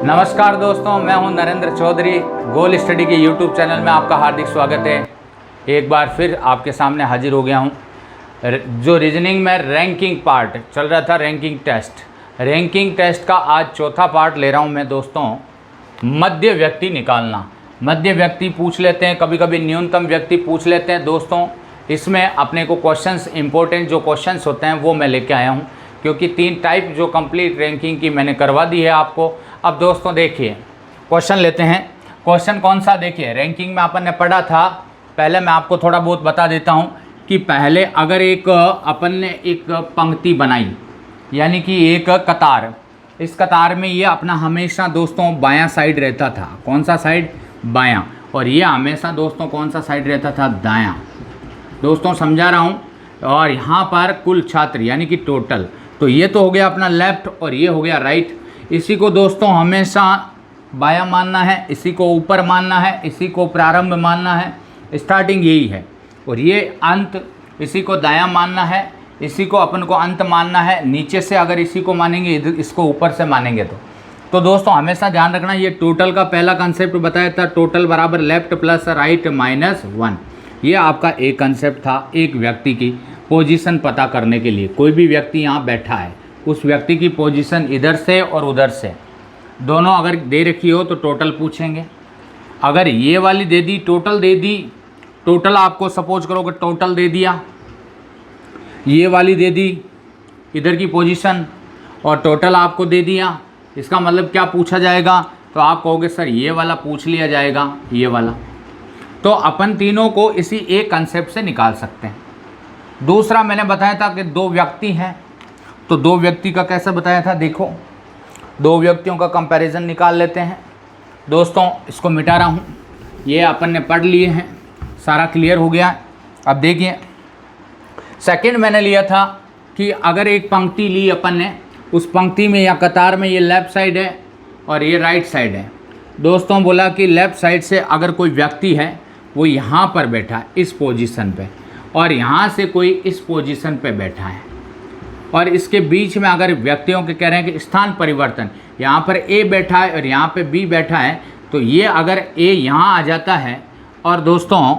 नमस्कार दोस्तों, मैं हूं नरेंद्र चौधरी। गोल स्टडी के यूट्यूब चैनल में आपका हार्दिक स्वागत है। एक बार फिर आपके सामने हाजिर हो गया हूं। जो रीजनिंग में रैंकिंग पार्ट चल रहा था, रैंकिंग टेस्ट का आज चौथा पार्ट ले रहा हूं मैं दोस्तों। मध्य व्यक्ति निकालना। मध्य व्यक्ति पूछ लेते हैं, कभी कभी न्यूनतम व्यक्ति पूछ लेते हैं दोस्तों। इसमें अपने को क्वेश्चंस, इंपॉर्टेंट जो क्वेश्चंस होते हैं वो मैं लेके आया हूँ, क्योंकि 3 टाइप जो कंप्लीट रैंकिंग की मैंने करवा दी है आपको। अब दोस्तों देखिए, क्वेश्चन लेते हैं। क्वेश्चन कौन सा, देखिए रैंकिंग में अपन ने पढ़ा था। पहले मैं आपको थोड़ा बहुत बता देता हूँ कि पहले अगर अपन ने एक पंक्ति बनाई, यानी कि एक कतार, इस कतार में ये अपना हमेशा दोस्तों बायां साइड रहता था। कौन सा साइड? बायां। और ये हमेशा दोस्तों कौन सा साइड रहता था? दायां। दोस्तों समझा रहा हूँ। और यहाँ पर कुल छात्र यानी कि टोटल, तो ये तो हो गया अपना लेफ्ट और ये हो गया राइट। इसी को दोस्तों हमेशा बायां मानना है, इसी को ऊपर मानना है, इसी को प्रारंभ मानना है, स्टार्टिंग यही है। और ये अंत, इसी को दायां मानना है, इसी को अपन को अंत मानना है। नीचे से अगर इसी को मानेंगे, इसको ऊपर से मानेंगे तो दोस्तों हमेशा ध्यान रखना, ये टोटल का पहला कंसेप्ट बताया था, टोटल बराबर लेफ्ट प्लस राइट माइनस 1। ये आपका एक कंसेप्ट था, एक व्यक्ति की पोजीशन पता करने के लिए। कोई भी व्यक्ति यहाँ बैठा है, उस व्यक्ति की पोजीशन इधर से और उधर से दोनों अगर दे रखी हो तो टोटल पूछेंगे। अगर ये वाली दे दी, टोटल दे दी, टोटल आपको सपोज करो कि टोटल दे दिया, ये वाली दे दी इधर की पोजीशन और टोटल आपको दे दिया, इसका मतलब क्या पूछा जाएगा? तो आप कहोगे सर ये वाला पूछ लिया जाएगा, ये वाला। तो अपन तीनों को इसी एक कंसेप्ट से निकाल सकते हैं। दूसरा मैंने बताया था कि 2 व्यक्ति हैं, तो 2 व्यक्ति का कैसे बताया था, देखो 2 व्यक्तियों का कंपैरिजन निकाल लेते हैं दोस्तों। इसको मिटा रहा हूँ, ये अपन ने पढ़ लिए हैं, सारा क्लियर हो गया। अब देखिए, सेकंड मैंने लिया था कि अगर एक पंक्ति ली अपन ने, उस पंक्ति में या कतार में ये लेफ़्ट साइड है और ये राइट साइड है। दोस्तों बोला कि लेफ़्ट साइड से अगर कोई व्यक्ति है, वो यहाँ पर बैठा है इस पोजीशन पे, और यहाँ से कोई इस पोजीशन पे बैठा है, और इसके बीच में अगर व्यक्तियों के कह रहे हैं कि स्थान परिवर्तन, यहाँ पर ए बैठा है और यहाँ पे बी बैठा है, तो ये अगर ए यहाँ आ जाता है और दोस्तों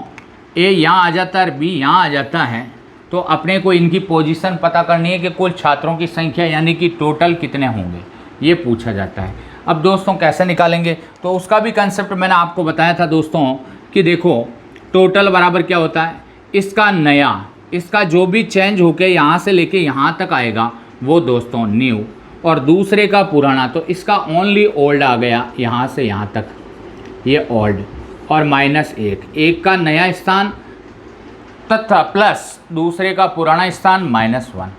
ए यहाँ आ जाता है और बी यहाँ आ जाता है, तो अपने को इनकी पोजीशन पता करनी है कि कुल छात्रों की संख्या यानी कि टोटल कितने होंगे, ये पूछा जाता है। अब दोस्तों कैसे निकालेंगे, तो उसका भी कंसेप्ट मैंने आपको बताया था दोस्तों कि देखो टोटल बराबर क्या होता है, इसका नया, इसका जो भी चेंज होके यहाँ से लेके यहाँ तक आएगा वो दोस्तों न्यू, और दूसरे का पुराना, तो इसका ओनली ओल्ड आ गया यहाँ से यहाँ तक, ये ओल्ड, और माइनस 1 का नया स्थान तथा प्लस दूसरे का पुराना स्थान -1।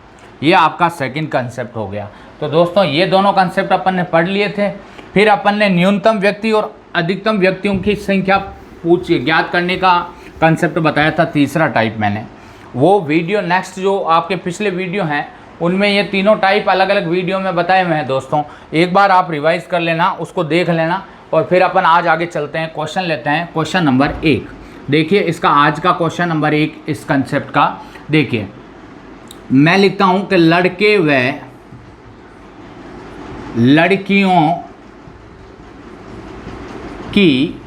ये आपका सेकंड कंसेप्ट हो गया। तो दोस्तों ये दोनों कंसेप्ट अपन ने पढ़ लिए थे। फिर अपन ने न्यूनतम व्यक्ति और अधिकतम व्यक्तियों की संख्या ज्ञात करने का कंसेप्ट बताया था, तीसरा टाइप मैंने। वो वीडियो नेक्स्ट जो आपके पिछले वीडियो हैं उनमें ये तीनों टाइप अलग अलग वीडियो में बताए हुए हैं दोस्तों। एक बार आप रिवाइज कर लेना, उसको देख लेना, और फिर अपन आज आगे चलते हैं। क्वेश्चन लेते हैं, क्वेश्चन नंबर 1। देखिए इसका आज का क्वेश्चन नंबर 1 इस कंसेप्ट का। देखिए मैं लिखता हूँ कि लड़के व लड़कियों की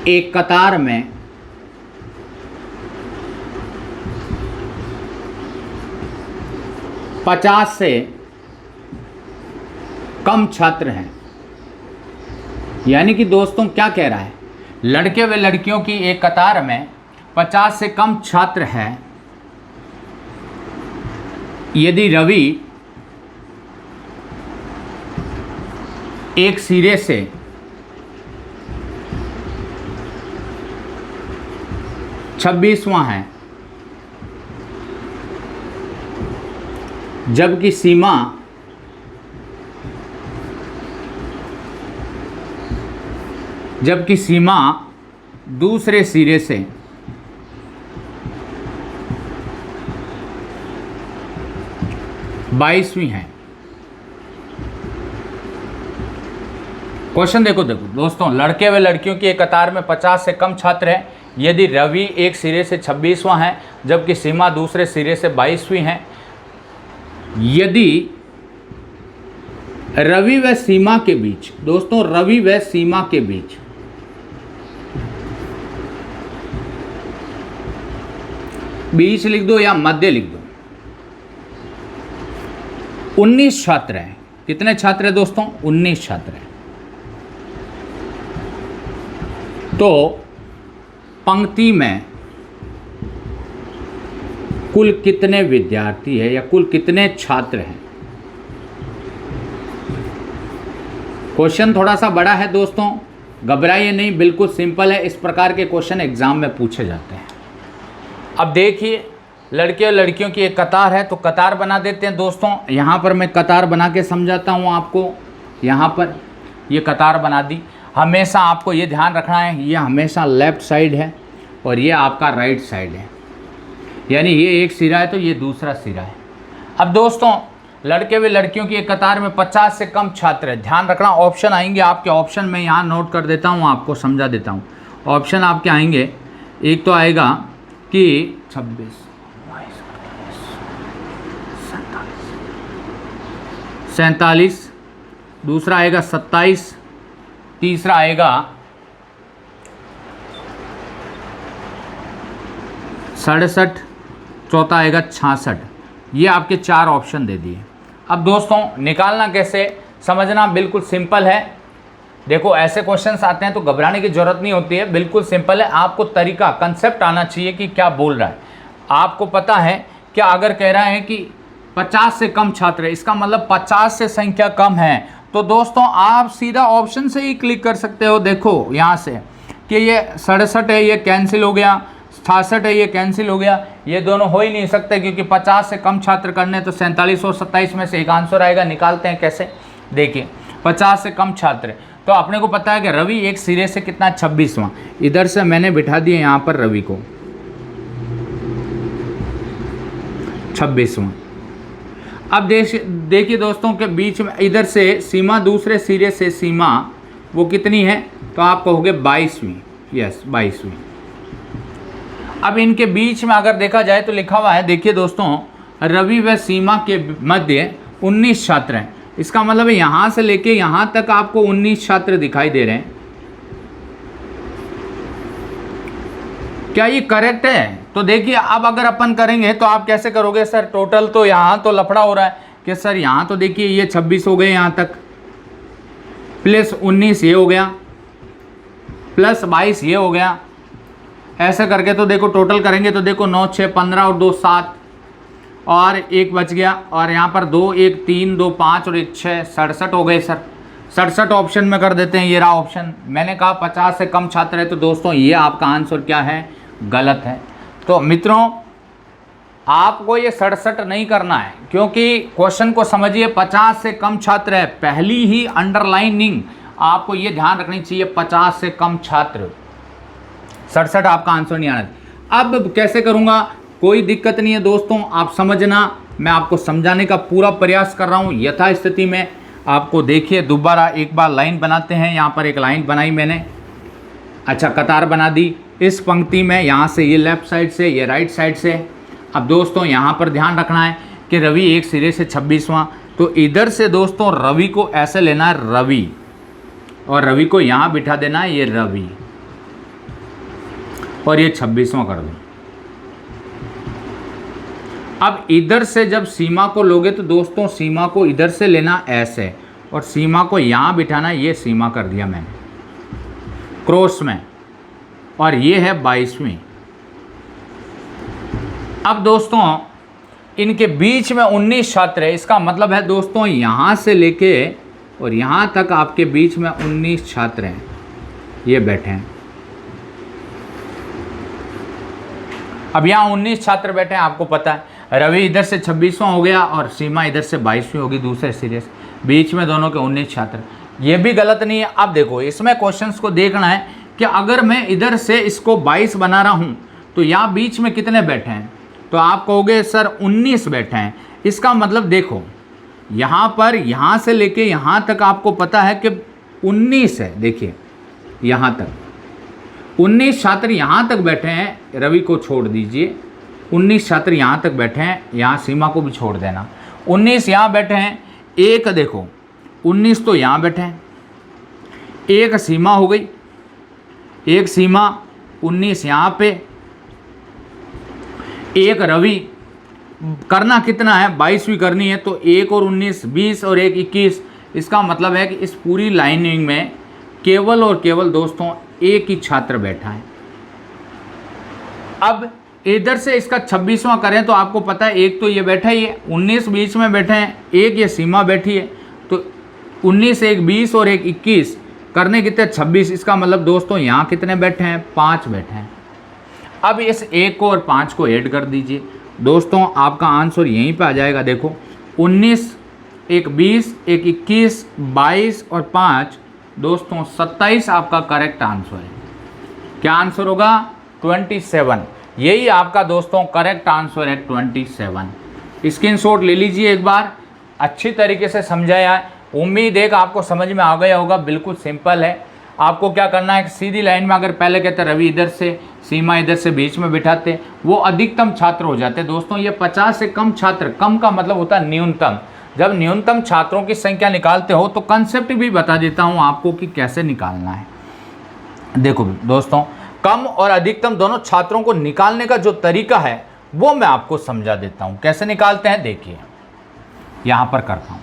एक कतार में 50 से कम छात्र हैं। यानी कि दोस्तों क्या कह रहा है, लड़के व लड़कियों की एक कतार में 50 से कम छात्र हैं। यदि रवि एक सिरे से 26वां है, जबकि सीमा दूसरे सिरे से 22वीं है। क्वेश्चन देखो दोस्तों, लड़के व लड़कियों की एक कतार में 50 से कम छात्र हैं। यदि रवि एक सिरे से 26वां है जबकि सीमा दूसरे सिरे से 22वीं है। यदि रवि व सीमा के बीच, दोस्तों रवि व सीमा के बीच बीच लिख दो या मध्य लिख दो, 19 छात्र हैं। कितने छात्र हैं दोस्तों? 19 छात्र हैं। तो पंक्ति में कुल कितने विद्यार्थी है या कुल कितने छात्र हैं? क्वेश्चन थोड़ा सा बड़ा है दोस्तों, घबराइए नहीं, बिल्कुल सिंपल है। इस प्रकार के क्वेश्चन एग्जाम में पूछे जाते हैं। अब देखिए, लड़के और लड़कियों की एक कतार है, तो कतार बना देते हैं दोस्तों। यहाँ पर मैं कतार बना के समझाता हूँ आपको। यहाँ पर ये कतार बना दी। हमेशा आपको ये ध्यान रखना है, ये हमेशा लेफ़्ट साइड है और ये आपका राइट साइड है, यानी ये एक सिरा है तो ये दूसरा सिरा है। अब दोस्तों, लड़के व लड़कियों की एक कतार में 50 से कम छात्र है। ध्यान रखना, ऑप्शन आएंगे आपके। ऑप्शन में यहाँ नोट कर देता हूँ, आपको समझा देता हूँ। ऑप्शन आपके आएंगे, एक तो आएगा कि 26, 47, दूसरा आएगा 27, तीसरा आएगा 67, चौथा आएगा 66। ये आपके 4 ऑप्शन दे दिए। अब दोस्तों निकालना कैसे, समझना बिल्कुल सिंपल है। देखो ऐसे क्वेश्चंस आते हैं तो घबराने की ज़रूरत नहीं होती है, बिल्कुल सिंपल है। आपको तरीका, कंसेप्ट आना चाहिए कि क्या बोल रहा है। आपको पता है कि अगर कह रहा है कि 50 से कम छात्र है, इसका मतलब 50 से संख्या कम है, तो दोस्तों आप सीधा ऑप्शन से ही क्लिक कर सकते हो। देखो यहाँ से कि ये 67 है, ये कैंसिल हो गया, 66 है, ये कैंसिल हो गया। ये दोनों हो ही नहीं सकते क्योंकि 50 से कम छात्र करने, तो 47 और 27 में से एक आंसर आएगा। निकालते हैं कैसे, देखिए 50 से कम छात्र, तो अपने को पता है कि रवि एक सिरे से कितना, 26वां। इधर से मैंने बिठा दिया यहाँ पर रवि को 26वां। अब देखिए दोस्तों के बीच में इधर से सीमा, दूसरे सिरे से सीमा वो कितनी है, तो आप कहोगे 22वीं। यस, 22वीं। अब इनके बीच में अगर देखा जाए तो लिखा हुआ है, देखिए दोस्तों, रवि व सीमा के मध्य 19 छात्र हैं। इसका मतलब है यहाँ से लेके यहाँ तक आपको 19 छात्र दिखाई दे रहे हैं। क्या ये करेक्ट है? तो देखिए, अब अगर अपन करेंगे तो आप कैसे करोगे सर, टोटल तो यहाँ तो लफड़ा हो रहा है कि सर यहाँ तो देखिए ये 26 हो गए यहाँ तक, प्लस 19 ये हो गया, प्लस 22 ये हो गया। ऐसे करके तो देखो टोटल करेंगे तो देखो 9, 6, 15 और 2, 7 और 1 बच गया, और यहाँ पर 2, 1, 3, 2, 5 और 1, 6, 67 हो गए सर। 67 ऑप्शन में कर देते हैं। ये रहा ऑप्शन। मैंने कहा 50 से कम छात्र है, तो दोस्तों ये आपका आंसर क्या है, गलत है। तो मित्रों आपको ये 67 नहीं करना है, क्योंकि क्वेश्चन को समझिए, 50 से कम छात्र है। पहली ही अंडरलाइनिंग आपको ये ध्यान रखनी चाहिए, 50 से कम छात्र, 67 आपका आंसर नहीं आना। अब कैसे करूँगा, कोई दिक्कत नहीं है दोस्तों, आप समझना, मैं आपको समझाने का पूरा प्रयास कर रहा हूँ यथास्थिति में। आपको देखिए दोबारा एक बार लाइन बनाते हैं। यहाँ पर एक लाइन बनाई मैंने, अच्छा कतार बना दी इस पंक्ति में, यहाँ से ये लेफ़्ट साइड से, ये राइट साइड से। अब दोस्तों यहाँ पर ध्यान रखना है कि रवि एक सिरे से 26वां, तो इधर से दोस्तों रवि को ऐसे लेना है रवि, और रवि को यहाँ बिठा देना है ये रवि, और ये 26वां कर दो। अब इधर से जब सीमा को लोगे तो दोस्तों सीमा को इधर से लेना ऐसे, और सीमा को यहाँ बिठाना, ये सीमा कर दिया मैंने क्रॉस में, और ये है 22वीं। अब दोस्तों इनके बीच में 19 छात्र है, इसका मतलब है दोस्तों यहाँ से लेके और यहाँ तक आपके बीच में 19 छात्र हैं, ये बैठे हैं। अब यहाँ 19 छात्र बैठे हैं, आपको पता है रवि इधर से 26वां हो गया और सीमा इधर से 22वीं होगी दूसरे सिरे से, बीच में दोनों के 19 छात्र, ये भी गलत नहीं है। अब देखो इसमें क्वेश्चंस को देखना है कि अगर मैं इधर से इसको 22 बना रहा हूँ तो यहाँ बीच में कितने बैठे हैं, तो आप कहोगे सर 19 बैठे हैं। इसका मतलब देखो यहाँ पर, यहाँ से लेके यहाँ तक आपको पता है कि 19 है। देखिए यहाँ तक 19 छात्र यहाँ तक बैठे हैं, रवि को छोड़ दीजिए, 19 छात्र यहाँ तक बैठे हैं, यहाँ सीमा को भी छोड़ देना, 19 यहाँ बैठे हैं। एक देखो 19 तो यहाँ बैठे हैं, एक सीमा हो गई, एक सीमा 19 यहाँ पे, एक रवि, करना कितना है 22वीं करनी है, तो 1 और 19 20 और 1 21। इसका मतलब है कि इस पूरी लाइनिंग में केवल और केवल दोस्तों एक ही छात्र बैठा है। अब इधर से इसका 26वां करें तो आपको पता है एक तो ये बैठा ही है, 19 बीच में बैठे हैं, एक ये सीमा बैठी है, तो 19 1 20 और 1 21 करने कितने 26। इसका मतलब दोस्तों यहाँ कितने बैठे हैं 5 बैठे हैं। अब इस 1 को और 5 को ऐड कर दीजिए दोस्तों, आपका आंसर यहीं पे आ जाएगा। देखो 19 1 20 1 21 22 और 5 दोस्तों 27 आपका करेक्ट आंसर है। क्या आंसर होगा 27। यही आपका दोस्तों करेक्ट आंसर है 27। स्क्रीनशॉट ले लीजिए एक बार, अच्छी तरीके से समझाया है, उम्मीद है कि आपको समझ में आ गया होगा। बिल्कुल सिंपल है, आपको क्या करना है सीधी लाइन में अगर पहले कहते रवि इधर से सीमा इधर से बीच में बिठाते वो अधिकतम छात्र हो जाते दोस्तों। ये 50 से कम छात्र, कम का मतलब होता है न्यूनतम। जब न्यूनतम छात्रों की संख्या निकालते हो तो कंसेप्ट भी बता देता हूँ आपको कि कैसे निकालना है। देखो दोस्तों, कम और अधिकतम दोनों छात्रों को निकालने का जो तरीका है वो मैं आपको समझा देता हूँ। कैसे निकालते हैं देखिए, यहाँ पर करता हूँ।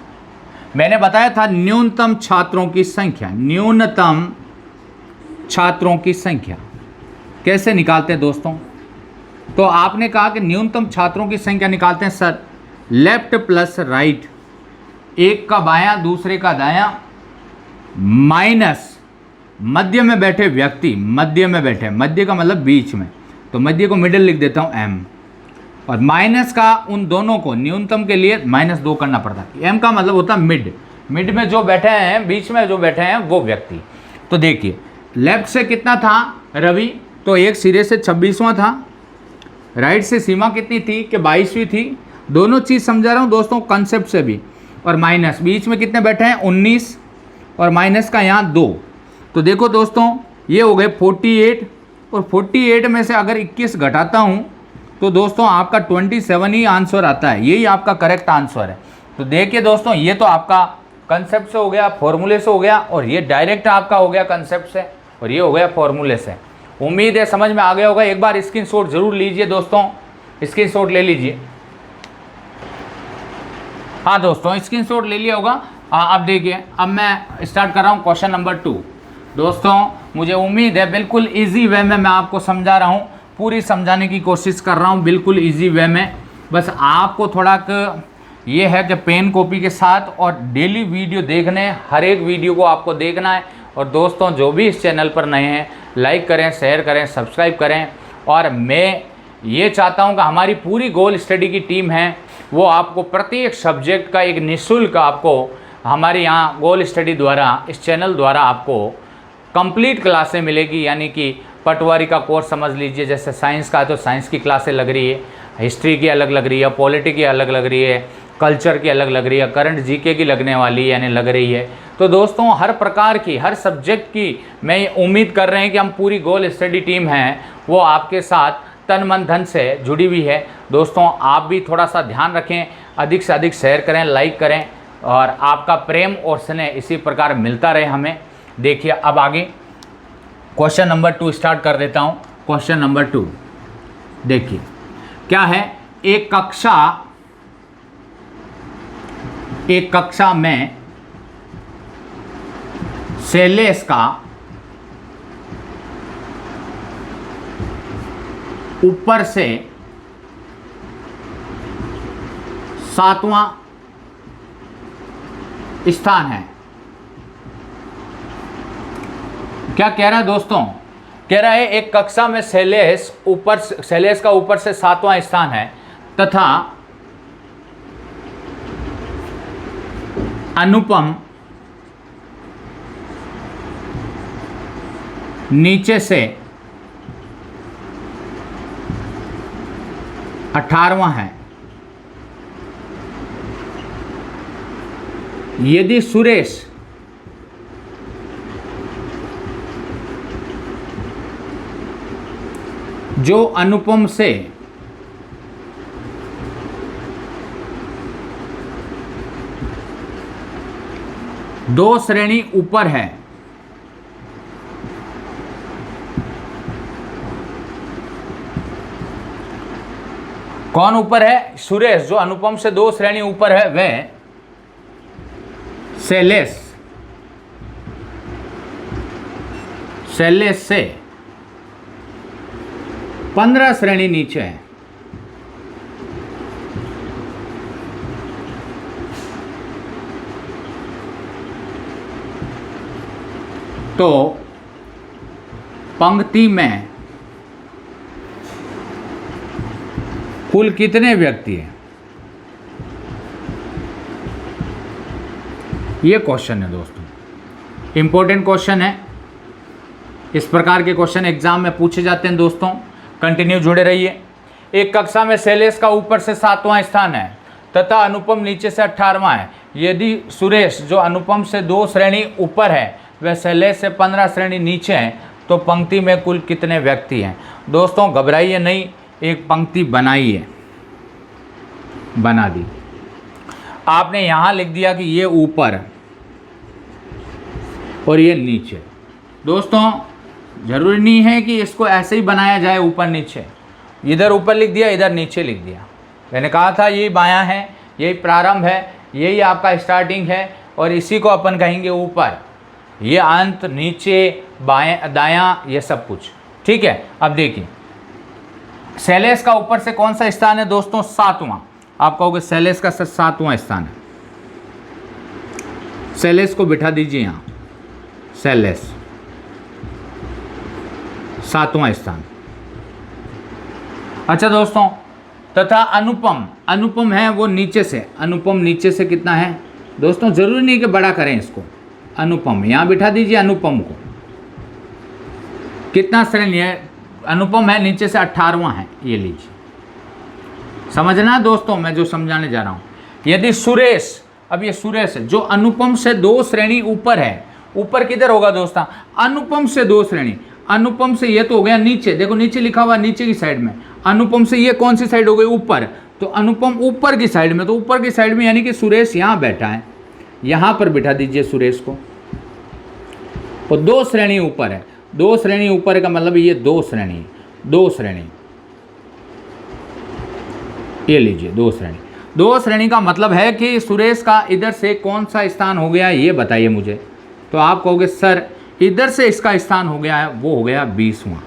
मैंने बताया था न्यूनतम छात्रों की संख्या, न्यूनतम छात्रों की संख्या कैसे निकालते हैं दोस्तों। तो आपने कहा कि न्यूनतम छात्रों की संख्या निकालते हैं सर लेफ्ट प्लस राइट, एक का बायां दूसरे का दायां, माइनस मध्य में बैठे व्यक्ति, मध्य में बैठे, मध्य का मतलब बीच में, तो मध्य को मिडिल लिख देता हूं एम, और माइनस का उन दोनों को न्यूनतम के लिए -2 करना पड़ता है। एम का मतलब होता है मिड, मिड में जो बैठे हैं, बीच में जो बैठे हैं वो व्यक्ति। तो देखिए लेफ्ट से कितना था रवि, तो एक सिरे से 26वां था, राइट से सीमा कितनी थी कि 22वीं थी। दोनों चीज़ समझा रहा हूँ दोस्तों कंसेप्ट से भी। और माइनस बीच में कितने बैठे हैं 19 और माइनस का यहाँ 2। तो देखो दोस्तों ये हो गए 48, और 48 में से अगर 21 घटाता हूँ तो दोस्तों आपका 27 ही आंसर आता है। यही आपका करेक्ट आंसर है। तो देखिए दोस्तों, ये तो आपका कंसेप्ट से हो गया, फॉर्मूले से हो गया, और ये डायरेक्ट आपका हो गया कंसेप्ट से, और ये हो गया फॉर्मूले से। उम्मीद है समझ में आ गया होगा। एक बार स्क्रीनशॉट जरूर लीजिए दोस्तों, स्क्रीनशॉट ले लीजिए। हाँ दोस्तों स्क्रीनशॉट ले लिया होगा। अब देखिए, अब मैं स्टार्ट कर रहा हूँ क्वेश्चन नंबर 2। दोस्तों मुझे उम्मीद है बिल्कुल इजी वे में मैं आपको समझा रहा हूँ, पूरी समझाने की कोशिश कर रहा हूँ बिल्कुल इजी वे में। बस आपको थोड़ा ये है कि पेन कॉपी के साथ और डेली वीडियो देखने, हर एक वीडियो को आपको देखना है। और दोस्तों जो भी इस चैनल पर नए हैं लाइक करें, शेयर करें, सब्सक्राइब करें। और मैं ये चाहता हूं कि हमारी पूरी गोल स्टडी की टीम है वो आपको प्रत्येक सब्जेक्ट का एक निःशुल्क आपको हमारे यहाँ गोल स्टडी द्वारा, इस चैनल द्वारा आपको कंप्लीट क्लासें मिलेगी। यानी कि पटवारी का कोर्स समझ लीजिए, जैसे साइंस का है तो साइंस की क्लासें लग रही है, हिस्ट्री की अलग लग रही है, पॉलिटी की अलग लग रही है, कल्चर की अलग लग रही है, करंट जीके की लगने वाली है यानी लग रही है। तो दोस्तों हर प्रकार की, हर सब्जेक्ट की मैं उम्मीद कर रहे हैं कि हम पूरी गोल स्टडी टीम हैं वो आपके साथ तन मन धन से जुड़ी हुई है। दोस्तों आप भी थोड़ा सा ध्यान रखें, अधिक से अधिक शेयर करें, लाइक करें, और आपका प्रेम और स्नेह इसी प्रकार मिलता रहे हमें। देखिए अब आगे क्वेश्चन नंबर 2 स्टार्ट कर देता हूँ। क्वेश्चन नंबर 2 देखिए क्या है। एक कक्षा में शैलेश का ऊपर से 7वां स्थान है। क्या कह रहा है दोस्तों, कह रहा है एक कक्षा में शैलेश का ऊपर से 7वां स्थान है तथा अनुपम नीचे से 18वां है। यदि सुरेश जो अनुपम से दो श्रेणी ऊपर है, कौन ऊपर है? सुरेश, जो अनुपम से दो श्रेणी ऊपर है वह शैलेश से 15 श्रेणी नीचे है। तो पंक्ति में कुल कितने व्यक्ति हैं? ये क्वेश्चन है दोस्तों, इंपॉर्टेंट क्वेश्चन है। इस प्रकार के क्वेश्चन एग्जाम में पूछे जाते हैं दोस्तों, कंटिन्यू जुड़े रहिए। एक कक्षा में शैलेश का ऊपर से 7वां स्थान है तथा अनुपम नीचे से 18वां है। यदि सुरेश, जो अनुपम से 2 श्रेणी ऊपर है, वह शैलेश से 15 श्रेणी नीचे है, तो पंक्ति में कुल कितने व्यक्ति हैं? दोस्तों घबराइए नहीं, एक पंक्ति बनाइए, बना दी। आपने यहाँ लिख दिया कि ये ऊपर और ये नीचे। दोस्तों जरूरी नहीं है कि इसको ऐसे ही बनाया जाए ऊपर नीचे, इधर ऊपर लिख दिया, इधर नीचे लिख दिया। मैंने कहा था यही बायां है, यही प्रारंभ है, यही आपका स्टार्टिंग है, और इसी को अपन कहेंगे ऊपर। ये अंत, नीचे, बाएं, दायां, ये सब कुछ ठीक है। अब देखिए शैलेश का ऊपर से कौन सा स्थान है दोस्तों? 7वां। आप कहोगे शैलेश का 7वां स्थान है, शैलेश को बिठा दीजिए यहाँ, शैलेश 7वां स्थान। अच्छा दोस्तों, तथा अनुपम है वो नीचे से, अनुपम नीचे से कितना है दोस्तों? जरूरी नहीं कि बड़ा करें इसको, अनुपम यहाँ बिठा दीजिए। अनुपम को कितना श्रेणी है? अनुपम है नीचे से 18वां है, ये लीजिए। समझना दोस्तों मैं जो समझाने जा रहा हूँ। यदि सुरेश, अब ये सुरेश है जो अनुपम से 2 श्रेणी ऊपर है, ऊपर किधर होगा दोस्तों? अनुपम से 2 श्रेणी, अनुपम से ये तो हो गया नीचे, देखो नीचे लिखा हुआ नीचे की साइड में। अनुपम से ये कौन सी साइड हो गई? ऊपर। तो अनुपम ऊपर की साइड में, तो ऊपर की साइड में यानी कि सुरेश यहाँ बैठा है, यहाँ पर बिठा दीजिए सुरेश को। और 2 श्रेणी ऊपर है, 2 श्रेणी ऊपर का मतलब ये 2 श्रेणी, 2 श्रेणी, ये लीजिए 2 श्रेणी। 2 श्रेणी का मतलब है कि सुरेश का इधर से कौन सा स्थान हो गया ये बताइए मुझे। तो आप कहोगे सर इधर से इसका स्थान हो गया है, वो हो गया 20वां।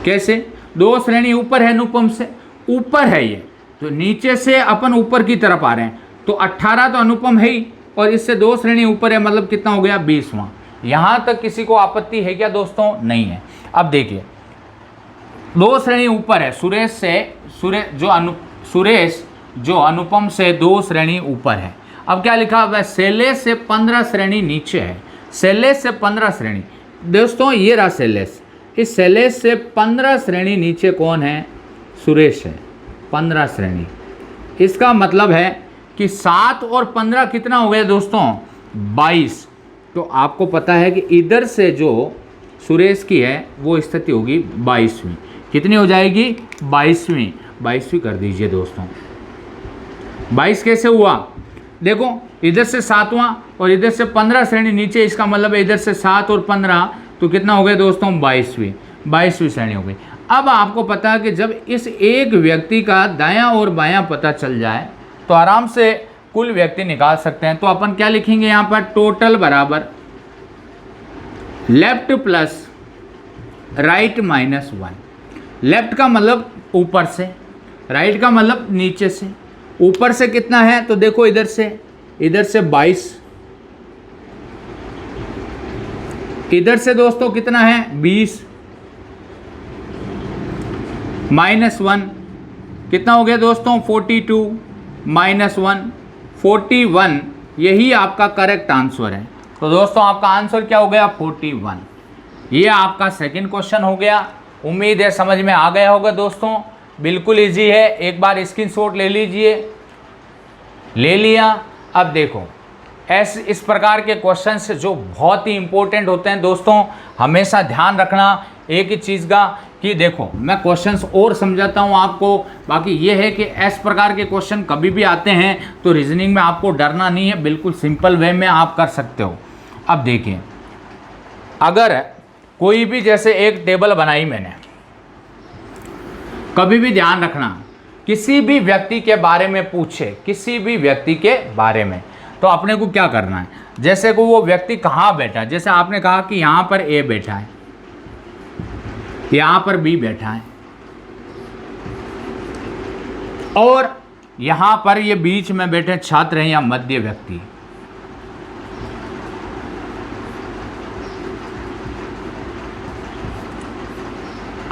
कैसे? 2 श्रेणी ऊपर है, अनुपम से ऊपर है ये, तो नीचे से अपन ऊपर की तरफ आ रहे हैं, तो 18 तो अनुपम है ही, और इससे 2 श्रेणी ऊपर है, मतलब कितना हो गया? 20वां। यहां तक किसी को आपत्ति है क्या दोस्तों? नहीं है। अब देखिए 2 श्रेणी ऊपर है सुरेश से, सुरेश जो अनुपम से 2 श्रेणी ऊपर है। अब क्या लिखा हुआ है? शैलेश से 15 श्रेणी नीचे है, शैलेश से 15 श्रेणी। दोस्तों ये रहा शैलेश, इस शैलेश से 15 श्रेणी नीचे कौन है? सुरेश है, 15 श्रेणी। इसका मतलब है कि 7 और 15 कितना हो गया दोस्तों? 22। तो आपको पता है कि इधर से जो सुरेश की है वो स्थिति होगी 22वीं। कितनी हो जाएगी? 22वीं। 22वीं कर दीजिए दोस्तों। 22 कैसे हुआ? देखो इधर से 7वां और इधर से 15 श्रेणी नीचे, इसका मतलब है इधर से 7 और 15, तो कितना हो गया दोस्तों? 22वीं श्रेणी हो गई। अब आपको पता है कि जब इस एक व्यक्ति का दायां और बायां पता चल जाए तो आराम से कुल व्यक्ति निकाल सकते हैं। तो अपन क्या लिखेंगे यहाँ पर? टोटल बराबर left plus right minus 1। Left का मतलब ऊपर से, राइट का मतलब नीचे से। ऊपर से कितना है? तो देखो इधर से 22, इधर से दोस्तों कितना है? 20, माइनस 1 कितना हो गया दोस्तों? 42 माइनस 1 41। यही आपका करेक्ट आंसर है। तो दोस्तों आपका आंसर क्या हो गया? 41। ये आपका सेकंड क्वेश्चन हो गया। उम्मीद है समझ में आ गया होगा दोस्तों। बिल्कुल इजी है, एक बार स्क्रीनशॉट ले लीजिए। ले लिया। अब देखो इस प्रकार के क्वेश्चंस जो बहुत ही इंपॉर्टेंट होते हैं दोस्तों, हमेशा ध्यान रखना एक ही चीज़ का कि देखो मैं क्वेश्चंस और समझाता हूँ आपको। बाकी ये है कि इस प्रकार के क्वेश्चन कभी भी आते हैं तो रीजनिंग में आपको डरना नहीं है, बिल्कुल सिंपल वे में आप कर सकते हो। अब देखिए, अगर कोई भी जैसे एक टेबल बनाई मैंने, कभी भी ध्यान रखना, किसी भी व्यक्ति के बारे में पूछे, किसी भी व्यक्ति के बारे में, तो अपने को क्या करना है, जैसे को वो व्यक्ति कहाँ बैठा है। जैसे आपने कहा कि यहाँ पर ए बैठा है, यहाँ पर बी बैठा है, और यहाँ पर ये बीच में बैठे छात्र हैं या मध्य व्यक्ति।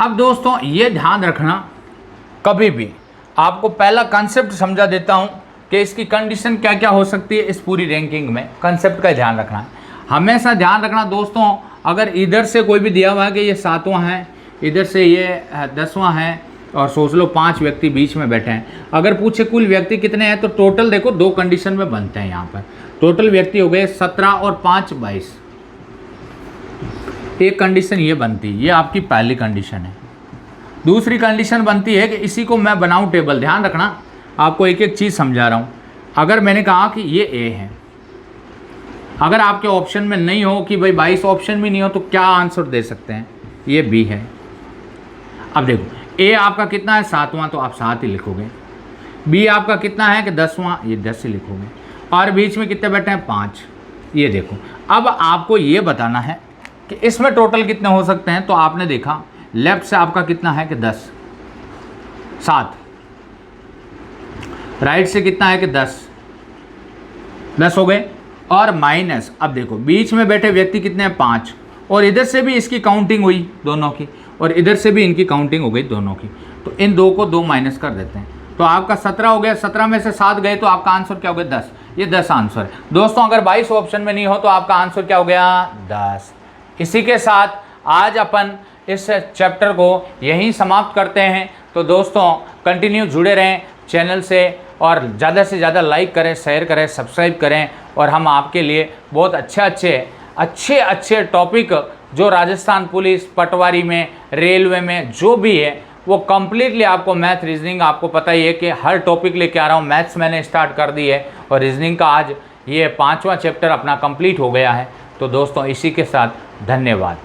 अब दोस्तों ये ध्यान रखना, कभी भी आपको पहला कंसेप्ट समझा देता हूँ कि इसकी कंडीशन क्या क्या हो सकती है इस पूरी रैंकिंग में। कंसेप्ट का ध्यान रखना है, हमेशा ध्यान रखना दोस्तों। अगर इधर से कोई भी दिया हुआ है कि ये 7वां है, इधर से ये 10वां है, और सोच लो 5 व्यक्ति बीच में बैठे हैं। अगर पूछे कुल व्यक्ति कितने हैं, तो टोटल देखो 2 कंडीशन में बनते हैं। यहाँ पर टोटल व्यक्ति हो गए 17 और 5 22। एक कंडीशन ये बनती है, ये आपकी पहली कंडीशन है। दूसरी कंडीशन बनती है कि इसी को मैं बनाऊं टेबल। ध्यान रखना, आपको एक एक चीज़ समझा रहा हूँ। अगर मैंने कहा कि ये ए है, अगर आपके ऑप्शन में नहीं हो कि भाई 22 ऑप्शन भी नहीं हो, तो क्या आंसर दे सकते हैं, ये बी है। अब देखो, ए आपका कितना है 7वां, तो आप 7 ही लिखोगे। बी आपका कितना है कि 10वां, ये 10 ही लिखोगे। और बीच में कितने बैठे हैं 5, ये देखो। अब आपको ये बताना है कि इसमें टोटल कितने हो सकते हैं। तो आपने देखा लेफ्ट से आपका कितना है कि 10, 7, राइट से कितना है कि 10 हो गए, और माइनस। अब देखो बीच में बैठे व्यक्ति कितने हैं 5, और इधर से भी इसकी काउंटिंग हुई दोनों की, और इधर से भी इनकी काउंटिंग हो गई दोनों की। तो इन 2 को 2 माइनस कर देते हैं, तो आपका 17 हो गया। 17 में से 7 गए तो आपका आंसर क्या हो गया 10। ये 10 आंसर है दोस्तों। अगर 22 ऑप्शन में नहीं हो तो आपका आंसर क्या हो गया 10। इसी के साथ आज अपन इस चैप्टर को यहीं समाप्त करते हैं। तो दोस्तों कंटिन्यू जुड़े रहें चैनल से, और ज़्यादा से ज़्यादा लाइक करें, शेयर करें, सब्सक्राइब करें, और हम आपके लिए बहुत अच्छे टॉपिक जो राजस्थान पुलिस, पटवारी में, रेलवे में जो भी है, वो कम्प्लीटली आपको मैथ रीजनिंग, आपको पता ही है कि हर टॉपिक लेके आ रहा हूँ। मैथ्स मैंने स्टार्ट कर दी है, और रीजनिंग का आज ये 5वां चैप्टर अपना कंप्लीट हो गया है। तो दोस्तों इसी के साथ धन्यवाद।